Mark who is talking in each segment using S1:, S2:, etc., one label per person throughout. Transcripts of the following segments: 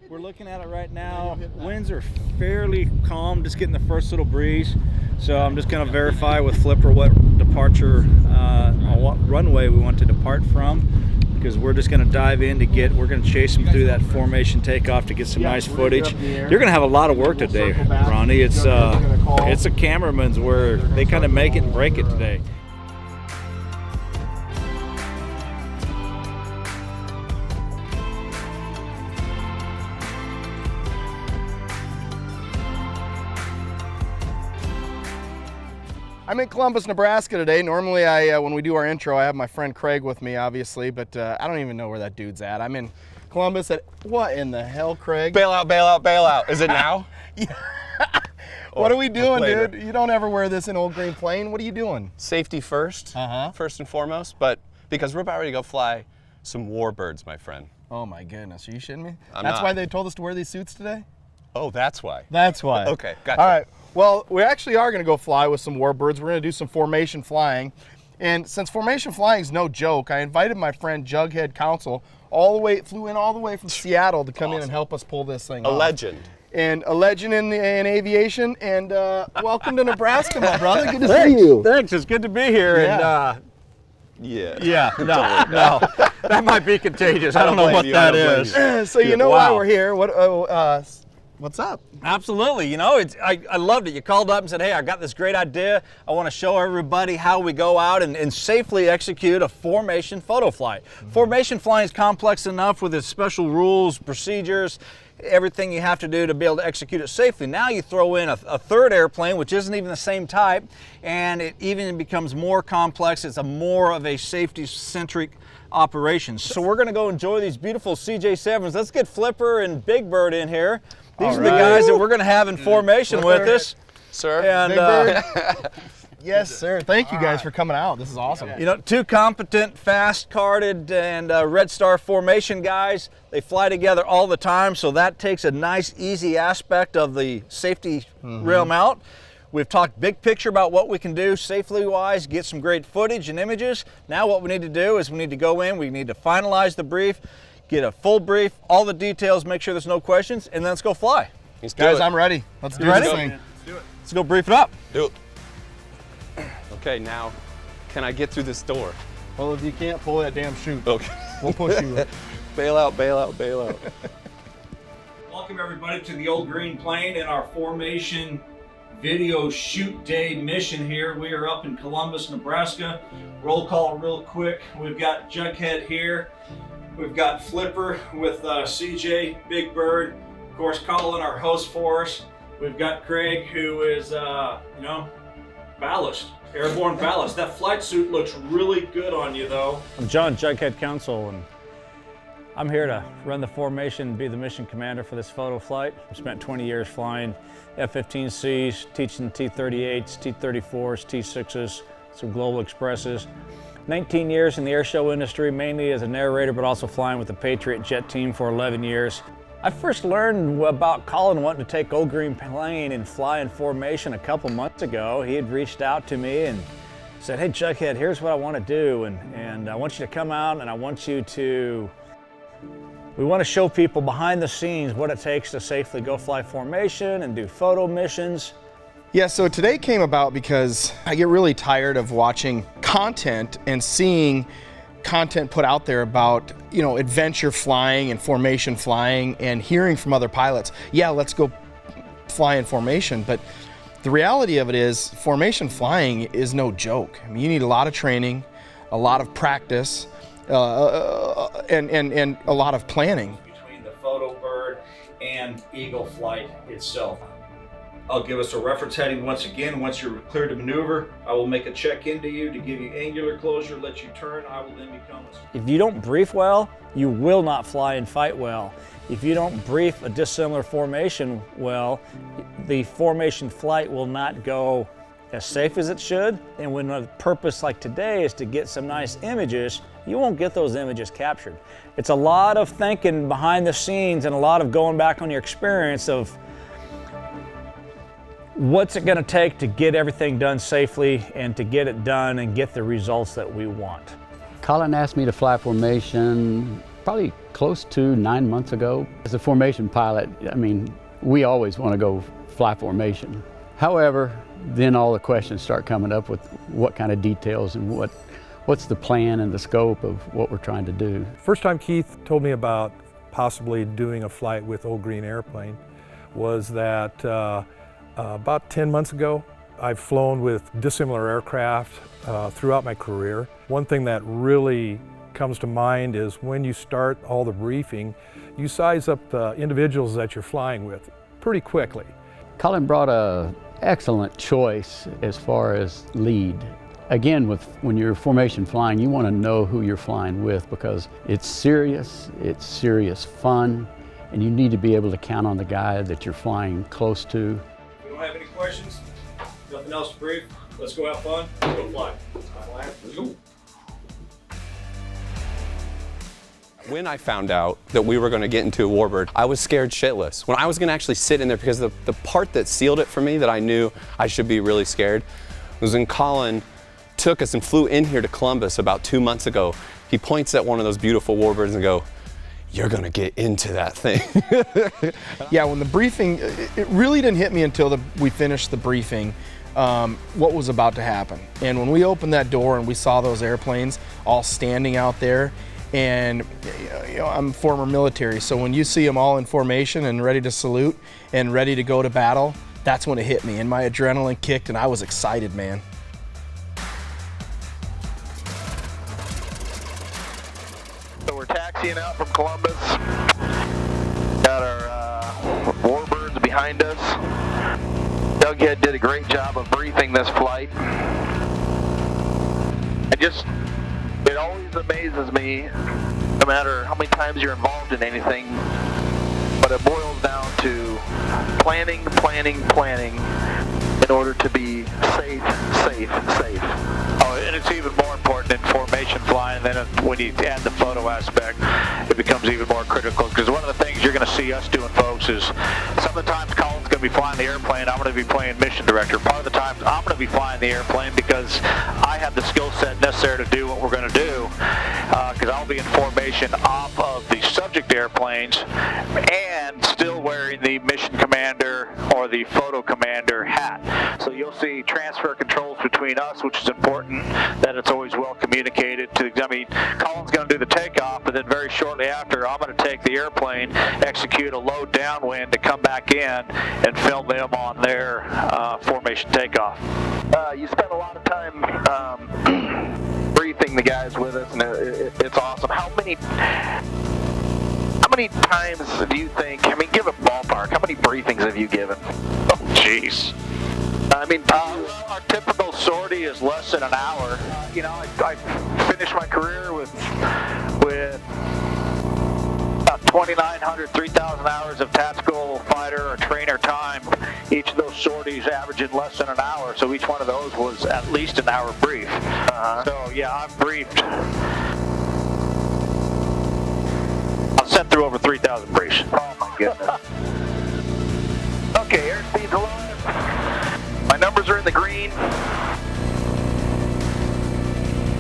S1: We're looking at it right now. Winds are fairly calm, just getting the first little breeze. So I'm just going to verify with Flipper what departure, what runway we want to depart from, because we're just going to dive in we're going to chase them through that formation takeoff to get some nice footage. You're going to have a lot of work today, Ronnie. It's a cameraman's where they kind of make it and break it today.
S2: I'm in Columbus, Nebraska today. Normally, when we do our intro, I have my friend Craig with me, obviously, but I don't even know where that dude's at. I'm in Columbus at, what in the hell, Craig?
S3: Bail out, bail out, bail out. Is it now?
S2: Yeah. What are we doing, dude? You don't ever wear this in Old Green Plain. What are you doing?
S3: Safety first, first and foremost, but because we're about ready to go fly some warbirds, my friend.
S2: Oh my goodness, are you shitting me?
S3: I'm
S2: That's
S3: not.
S2: why they told us to wear these suits today?
S3: Oh, that's why.
S2: That's why.
S3: Okay, gotcha.
S2: All right. Well, we actually are going to go fly with some warbirds. We're going to do some formation flying. And since formation flying is no joke, I invited my friend Jughead Counsell flew in all the way from Seattle to come in and help us pull this thing off.
S3: A legend.
S2: And a legend in aviation. And welcome to Nebraska, my brother. Good to see you.
S1: Thanks, it's good to be here.
S2: Yeah.
S1: And
S3: Yeah.
S1: no, that might be contagious. I don't know what that is.
S2: So you know why we're here. What's up?
S1: Absolutely. You know, I loved it. You called up and said, hey, I got this great idea. I want to show everybody how we go out and safely execute a formation photo flight. Formation flying is complex enough with its special rules, procedures, everything you have to do to be able to execute it safely. Now you throw in a third airplane, which isn't even the same type, and it even becomes more complex. It's more of a safety-centric operation. So we're going to go enjoy these beautiful CJ7s. Let's get Flipper and Big Bird in here. These are the guys that we're going to have in formation with us.
S3: Sir.
S2: And yes, sir. Thank you guys for coming out. This is awesome.
S1: You know, two competent, fast-carded, and RedStar Formation guys. They fly together all the time, so that takes a nice, easy aspect of the safety realm out. We've talked big picture about what we can do safely-wise, get some great footage and images. Now what we need to do is we need to go in, we need to finalize the brief, get a full brief, all the details, make sure there's no questions, and then let's go fly.
S2: Guys, I'm ready. Let's do this thing.
S3: Let's do it.
S1: Let's go brief it up.
S3: Do it. Okay, now, can I get through this door?
S2: Well, if you can't pull that damn chute,
S3: Okay.
S2: we'll push you.
S3: Bail out, bail out, bail out.
S1: Welcome everybody to the Old Green Plain in our formation video shoot day mission here. We are up in Columbus, Nebraska. Roll call real quick. We've got Jughead here. We've got Flipper with CJ, Big Bird. Of course, Collin, our host for us. We've got Craig, who is, ballast, airborne ballast. That flight suit looks really good on you, though.
S4: I'm Jon Jughead Counsell, and I'm here to run the formation and be the mission commander for this photo flight. I've spent 20 years flying F-15Cs, teaching T-38s, T-34s, T-6s, some Global Expresses. 19 years in the air show industry, mainly as a narrator, but also flying with the Patriot jet team for 11 years. I first learned about Collin wanting to take Old Green Plain and fly in formation a couple months ago. He had reached out to me and said, hey Jughead, here's what I want to do, and I want you to come out and I want you to we want to show people behind the scenes what it takes to safely go fly formation and do photo missions.
S2: Yeah, so today came about because I get really tired of watching content and seeing content put out there about, you know, adventure flying and formation flying and hearing from other pilots. Yeah, let's go fly in formation, but the reality of it is formation flying is no joke. I mean, you need a lot of training, a lot of practice, and a lot of planning.
S1: Between the photo bird and eagle flight itself. I'll give us a reference heading once again. Once you're cleared to maneuver, I will make a check into you to give you angular closure, let you turn. I will then become
S4: If you don't brief well, you will not fly and fight well. If you don't brief a dissimilar formation well, the formation flight will not go as safe as it should. And when the purpose like today is to get some nice images, you won't get those images captured. It's a lot of thinking behind the scenes and a lot of going back on your experience of what's it going to take to get everything done safely and to get it done and get the results that we want.
S5: Collin asked me to fly formation probably close to 9 months ago. As a formation pilot, I mean, we always want to go fly formation. However, then all the questions start coming up with what kind of details and what's the plan and the scope of what we're trying to do.
S6: First time Keith told me about possibly doing a flight with Old Green Airplane was that about 10 months ago. I've flown with dissimilar aircraft throughout my career. One thing that really comes to mind is when you start all the briefing, you size up the individuals that you're flying with pretty quickly.
S5: Collin brought an excellent choice as far as lead. Again, when you're formation flying, you want to know who you're flying with because it's serious fun, and you need to be able to count on the guy that you're flying close to.
S4: If you don't have any questions, nothing else to brief, let's go have fun, go fly. Let's go.
S3: When I found out that we were going to get into a warbird, I was scared shitless. When I was going to actually sit in there, because the part that sealed it for me that I knew I should be really scared was when Collin took us and flew in here to Columbus about 2 months ago. He points at one of those beautiful warbirds and go, "You're going to get into that thing."
S2: Yeah, when the briefing, it really didn't hit me until we finished the briefing what was about to happen. And when we opened that door and we saw those airplanes all standing out there, and you know, I'm former military, so when you see them all in formation and ready to salute and ready to go to battle, that's when it hit me and my adrenaline kicked and I was excited, man.
S7: So we're taxiing out from Columbus. Got our warbirds behind us. Jughead did a great job of briefing this flight. It always amazes me, no matter how many times you're involved in anything, but it boils down to planning in order to be safe.
S8: Oh, and it's even more important in formation flying. Then when you add the photo aspect, it becomes even more critical. Because one of the things you're going to see us doing, folks, is some of the times Collin's going to be flying the airplane, I'm going to be playing mission director. Part of the times I'm going to be flying the airplane because I have the skill set necessary to do what we're going to do. Because I'll be in formation off of the subject airplanes and still wearing the mission commander or the photo commander hat. So you'll see transfer controls between us, which is important, that it's always well communicated. I mean, Collin's going to do the takeoff, but then very shortly after, I'm going to take the airplane, execute a low downwind to come back in and film them on their formation takeoff.
S7: You spent a lot of time briefing the guys with us, and it's awesome. How many times do you think, I mean, give a ballpark, how many briefings have you given?
S8: Oh, jeez.
S7: I mean,
S8: our typical sortie is less than an hour.
S7: you know, I finished my career with about 2,900, 3,000 hours of tactical fighter or trainer time. Each of those sorties averaging less than an hour, so each one of those was at least an hour brief. So yeah, I've briefed. I've sent through over 3,000 briefs. Oh my goodness. Okay, airspeed's alive. My numbers are in the green.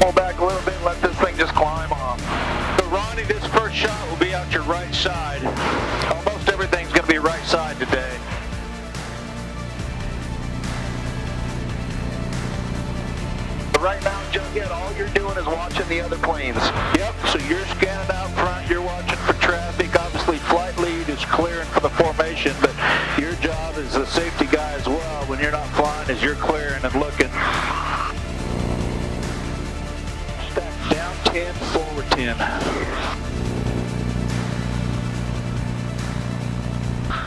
S7: Pull back a little bit and let this thing just climb off.
S8: So Ronnie, this first shot will be out your right side. Almost everything's going to be right side today.
S7: But right now, Jughead, all you're doing is watching the other planes.
S8: Yep, so you're scanning out front, you're watching for traffic. Obviously, flight lead is clearing for the formation, but your job as a safety guy as well, when you're not flying, is you're clearing and looking. Stack down 10, forward 10.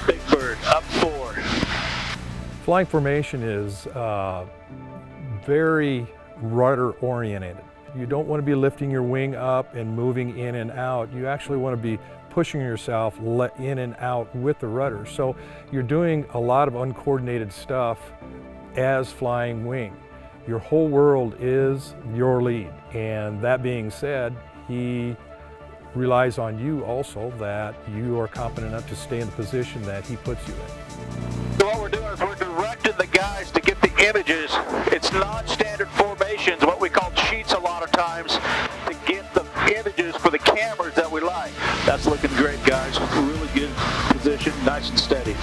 S8: Big bird, up 4.
S6: Flying formation is very rudder oriented. You don't want to be lifting your wing up and moving in and out. You actually want to be pushing yourself in and out with the rudder. So you're doing a lot of uncoordinated stuff as flying wing. Your whole world is your lead. And that being said, he relies on you also that you are competent enough to stay in the position that he puts you in.
S8: So what we're doing is we're directing the guys to get the images. It's non-standard formations, what we call cheats a lot of times, to get the images for the cameras that we like.
S7: That's looking great, guys. Really good position, nice and steady.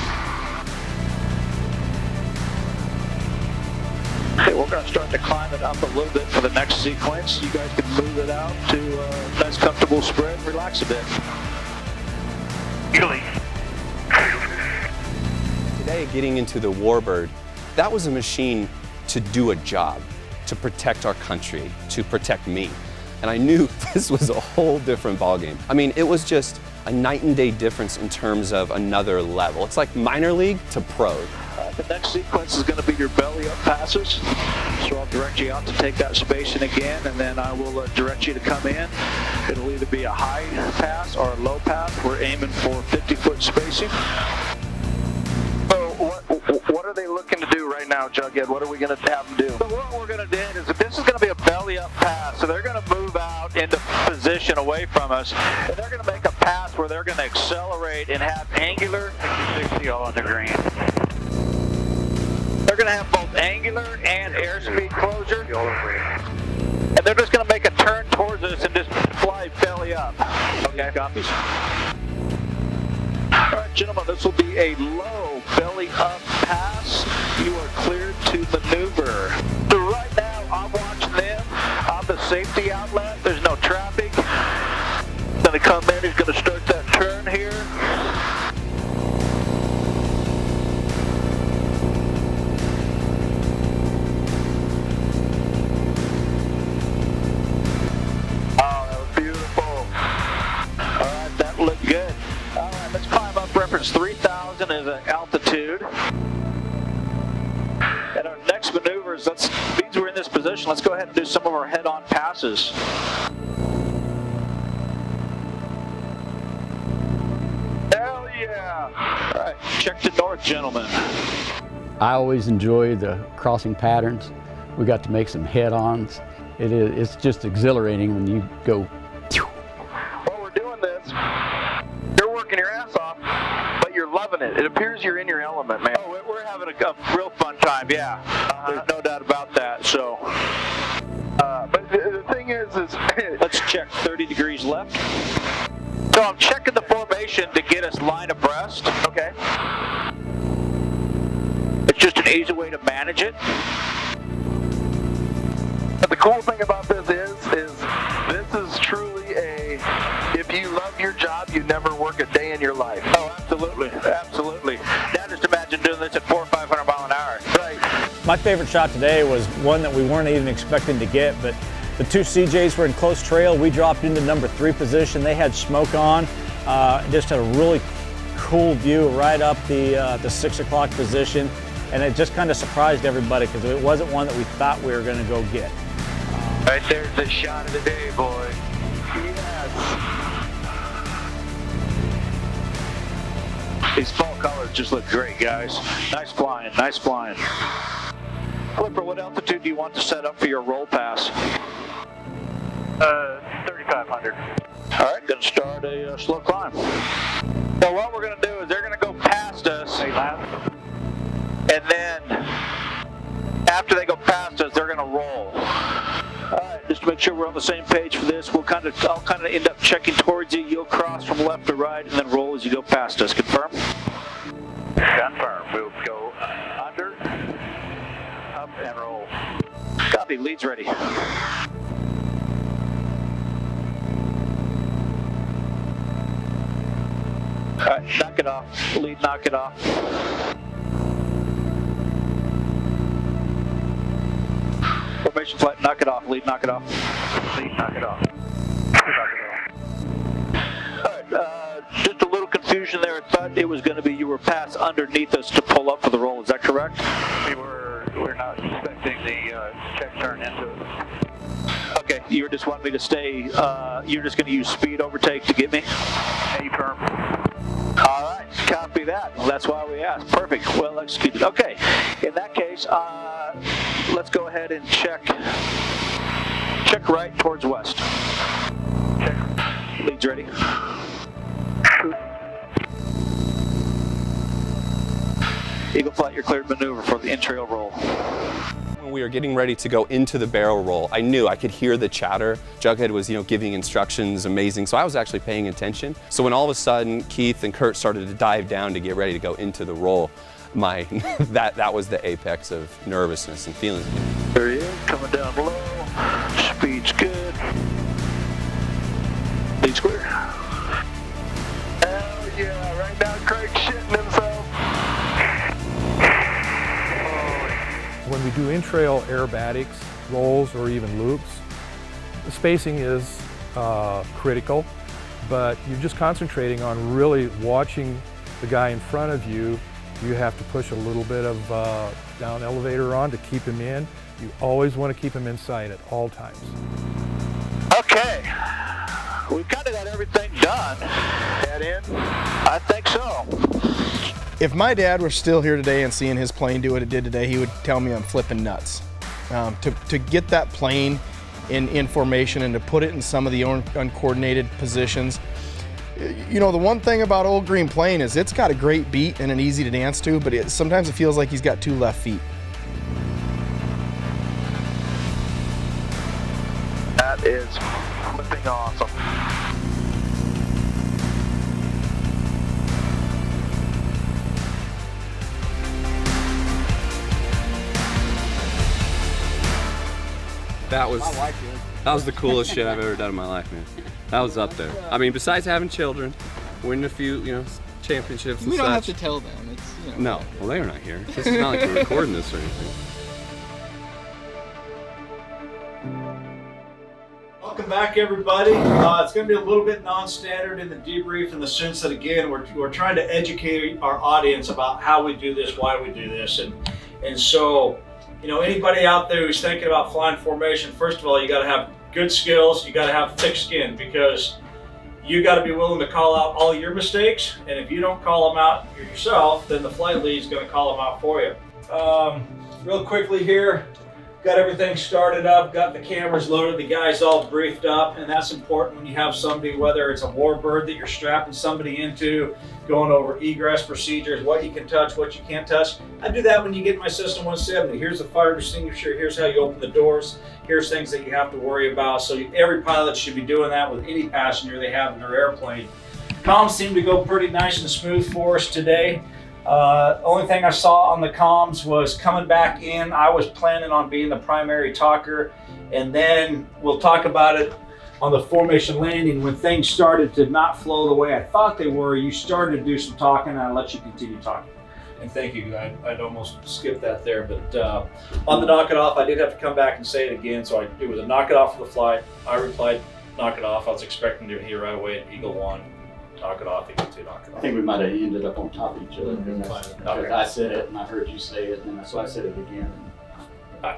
S7: Okay, we're going to start to climb it up a little bit for the next sequence. You guys can move it out to a nice comfortable spread and relax a bit.
S3: Today, getting into the Warbird, that was a machine to do a job, to protect our country, to protect me. And I knew this was a whole different ballgame. I mean, it was just a night and day difference in terms of another level. It's like minor league to pro.
S7: The next sequence is going to be your belly up passes. So I'll direct you out to take that spacing again, and then I will direct you to come in. It'll either be a high pass or a low pass. We're aiming for 50-foot spacing.
S2: So what are they looking to do right now, Jughead? What are we going to have them do?
S7: So what we're going to do is this is going to be a belly up pass. So they're going to move out into position away from us, and they're going to make a pass where they're going to accelerate and have angular 60 all on the green. They're going to have both angular and airspeed closure. And they're just going to make a turn towards us and just fly belly up. Okay, copies. All right, gentlemen, this will be a low belly up pass. You are cleared to maneuver. So right now, I'm watching them on the safety outlet. There's no traffic. Going to come in. He's going to start that turn here. Look good. All right, let's climb up. Reference 3,000 as an altitude. And our next maneuvers, means we're in this position. Let's go ahead and do some of our head-on passes. Hell yeah! All right, check to north, gentlemen.
S5: I always enjoy the crossing patterns. We got to make some head-ons. It's just exhilarating when you go.
S2: While we're doing this, you're working your ass off, but you're loving it. It appears you're in your element, man.
S7: Oh, we're having a real fun time, yeah. There's no doubt about that, so.
S2: But the thing is
S7: let's check 30 degrees left. So I'm checking the formation to get us line abreast.
S2: Okay.
S7: It's just an easy way to manage it.
S2: But the cool thing about this is this is truly if you love your job, you never work a day in your life.
S7: Oh, absolutely, absolutely. Now just imagine doing this at 400 or 500 mile an hour.
S2: Right.
S4: My favorite shot today was one that we weren't even expecting to get, but the two CJs were in close trail. We dropped into number 3 position. They had smoke on. Just had a really cool view right up the 6 o'clock position, and it just kind of surprised everybody because it wasn't one that we thought we were going to go get.
S7: Right there's the shot of the day, boy.
S2: Yes.
S7: These fall colors just look great, guys. Nice flying, nice flying. Flipper, what altitude do you want to set up for your roll pass?
S8: 3,500.
S7: All right, gonna start a slow climb. So what we're gonna do is they're gonna go past us, and then after they go past us, they're gonna roll. All right, just to make sure we're on the same page for this, I'll kind of end up checking towards you. You'll cross from left to right, and then roll as you go past us. Confirm?
S8: Confirm. We'll go under, up, and roll.
S7: Copy. Lead's ready. All right, knock it off. Lead, knock it off. Formation flight, knock it off. Lead, knock it off.
S8: Lead, knock it off.
S7: All right, just a little confusion there. I thought it was going to be you were passed underneath us to pull up for the roll. Is that correct?
S8: We're not expecting the check turn into it.
S7: Okay, you just want me to stay. You're just going to use speed overtake to get me.
S8: A-firm.
S7: All right, copy that. Well, that's why we asked. Perfect. Well executed. Okay, in that case, let's go ahead and check right towards west.
S8: Check.
S7: Lead's ready.
S3: Eagle Flight, you're cleared maneuver for the in-trail roll. When we were getting ready to go into the barrel roll, I knew I could hear the chatter. Jughead was, giving instructions, amazing. So I was actually paying attention. So when all of a sudden Keith and Kurt started to dive down to get ready to go into the roll, that was the apex of nervousness and feeling.
S8: There he is, coming down low. Speed's good. Lead square. Hell yeah, right now Craig's shitting himself.
S6: When we do in-trail aerobatics, rolls, or even loops, the spacing is critical, but you're just concentrating on really watching the guy in front of you. You have to push a little bit of down elevator on to keep him in. You always want to keep him in sight at all times.
S8: Okay, we've kind of got everything done. Head in? I think so.
S2: If my dad were still here today and seeing his plane do what it did today, he would tell me I'm flipping nuts. To get that plane in formation and to put it in some of the uncoordinated positions. The one thing about Old Green Plane is it's got a great beat and an easy to dance to, but sometimes it feels like he's got 2 left feet.
S8: That is flipping awesome.
S3: That was the coolest shit I've ever done in my life, man. That was up there. I mean, besides having children, winning a few, championships and
S9: We
S3: such.
S9: don't have to tell them. It's,
S3: No, well, they're not here. It's not like we're recording this or anything.
S1: Welcome back, everybody. It's going to be a little bit non-standard in the debrief in the sense that, again, we're trying to educate our audience about how we do this, why we do this, and so, anybody out there who's thinking about flying formation, first of all, you got to have good skills, you got to have thick skin, because you got to be willing to call out all your mistakes, and if you don't call them out yourself, then the flight lead is going to call them out for you. Real quickly here, got everything started up, got the cameras loaded, the guys all briefed up, and that's important when you have somebody, whether it's a warbird that you're strapping somebody into, going over egress procedures, what you can touch, what you can't touch. I do that when you get my System 170. Here's the fire extinguisher, here's how you open the doors, here's things that you have to worry about. So every pilot should be doing that with any passenger they have in their airplane. Comms seem to go pretty nice and smooth for us today. Only thing I saw on the comms was coming back in, I was planning on being the primary talker, and then we'll talk about it on the formation landing. When things started to not flow the way I thought they were, you started to do some talking, and I let you continue talking. And thank you, I'd almost skipped that there, but on the knock it off, I did have to come back and say it again, so it was a knock it off for the flight. I replied, knock it off. I was expecting to hear right away at Eagle 1. Knock it off, Eagle 2, knock it off.
S5: I think we might have ended up on top of each other. Because I said it and I heard you say it, and so I said it again.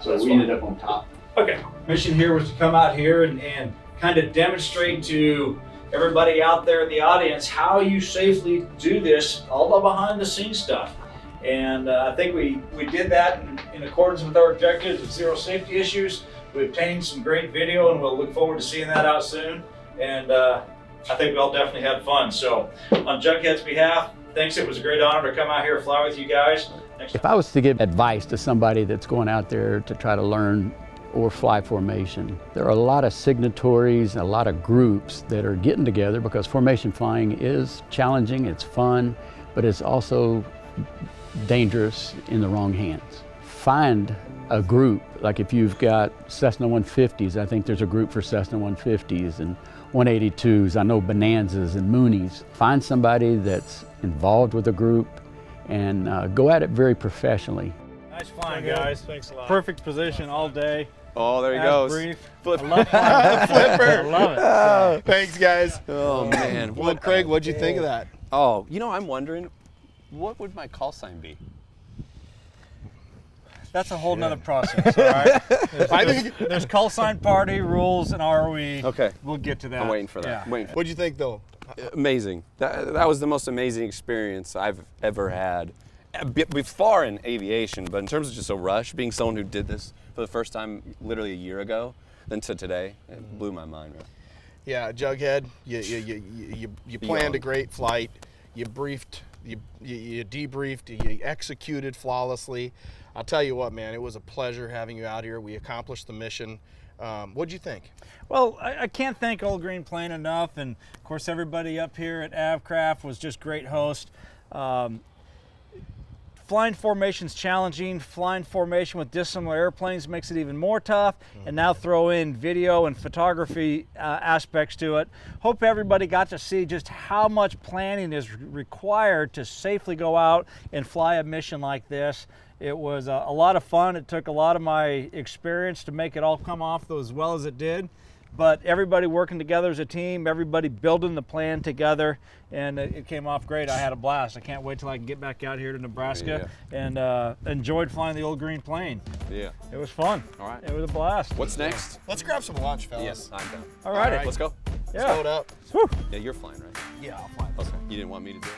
S5: So we ended up on top.
S1: Okay. Mission here was to come out here and kind of demonstrate to everybody out there in the audience how you safely do this, all the behind the scenes stuff. And I think we did that in accordance with our objectives of 0 safety issues. We obtained some great video, and we'll look forward to seeing that out soon. And I think we all definitely had fun. So on Jughead's behalf, thanks. It was a great honor to come out here and fly with you guys.
S5: If I was to give advice to somebody that's going out there to try to learn or fly formation, there are a lot of signatories, a lot of groups that are getting together, because formation flying is challenging, it's fun, but it's also dangerous in the wrong hands. Find a group, like if you've got Cessna 150s, I think there's a group for Cessna 150s and 182s, I know Bonanzas and Moonies. Find somebody that's involved with a group and go at it very professionally.
S1: Nice flying, guys. Thanks a lot. Perfect position all day.
S3: Oh, there he goes.
S1: Brief.
S3: Flip.
S1: I love flying.
S2: Flipper.
S1: I love it.
S2: Oh, thanks, guys.
S3: Oh, man.
S2: Well, Craig, what'd you think of that?
S3: Oh, I'm wondering, what would my call sign be?
S1: That's a whole nother process, all right? There's call sign party, rules, and ROE.
S3: Okay.
S1: We'll get to that.
S3: I'm waiting for that.
S1: Yeah.
S3: I'm waiting for
S2: What'd you think, though?
S3: Amazing. That was the most amazing experience I've ever had. Far in aviation, but in terms of just a rush, being someone who did this for the first time literally a year ago, then to today, it blew my mind. Right?
S2: Yeah, Jughead, you planned a great flight. You briefed you debriefed, you executed flawlessly. I'll tell you what, man, it was a pleasure having you out here. We accomplished the mission. What'd you think?
S1: Well, I can't thank Old Green Plain enough, and of course everybody up here at Avcraft was just great host. Flying formation's challenging. Flying formation with dissimilar airplanes makes it even more tough, and now throw in video and photography aspects to it. Hope everybody got to see just how much planning is required to safely go out and fly a mission like this. It was a lot of fun. It took a lot of my experience to make it all come off as well as it did. But everybody working together as a team, everybody building the plan together, and it came off great. I had a blast. I can't wait till I can get back out here to Nebraska and enjoyed flying the Old Green Plane.
S3: Yeah.
S1: It was fun.
S3: All right.
S1: It was a blast.
S3: What's next?
S2: Let's grab some lunch, fellas.
S3: Yes, I'm down.
S1: All righty.
S3: Let's go.
S1: Yeah.
S2: Let's load up.
S1: Whew.
S3: Yeah, you're flying, right?
S2: Yeah, I'll fly.
S3: Okay. You didn't want me to do it?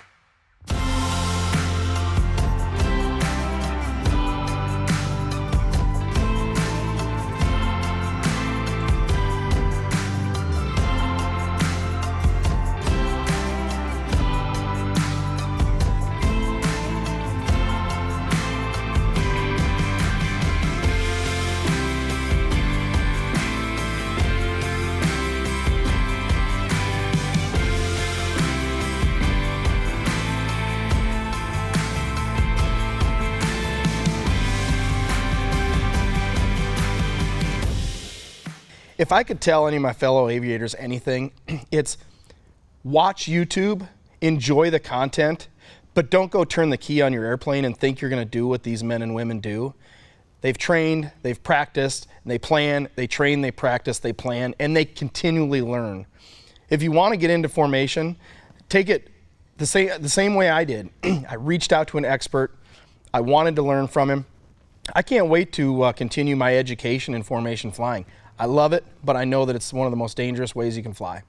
S2: If I could tell any of my fellow aviators anything, it's watch YouTube, enjoy the content, but don't go turn the key on your airplane and think you're going to do what these men and women do. They've trained, they've practiced, they plan, they train, they practice, they plan, and they continually learn. If you want to get into formation, take it the same way I did. I reached out to an expert. I wanted to learn from him. I can't wait to continue my education in formation flying. I love it, but I know that it's one of the most dangerous ways you can fly.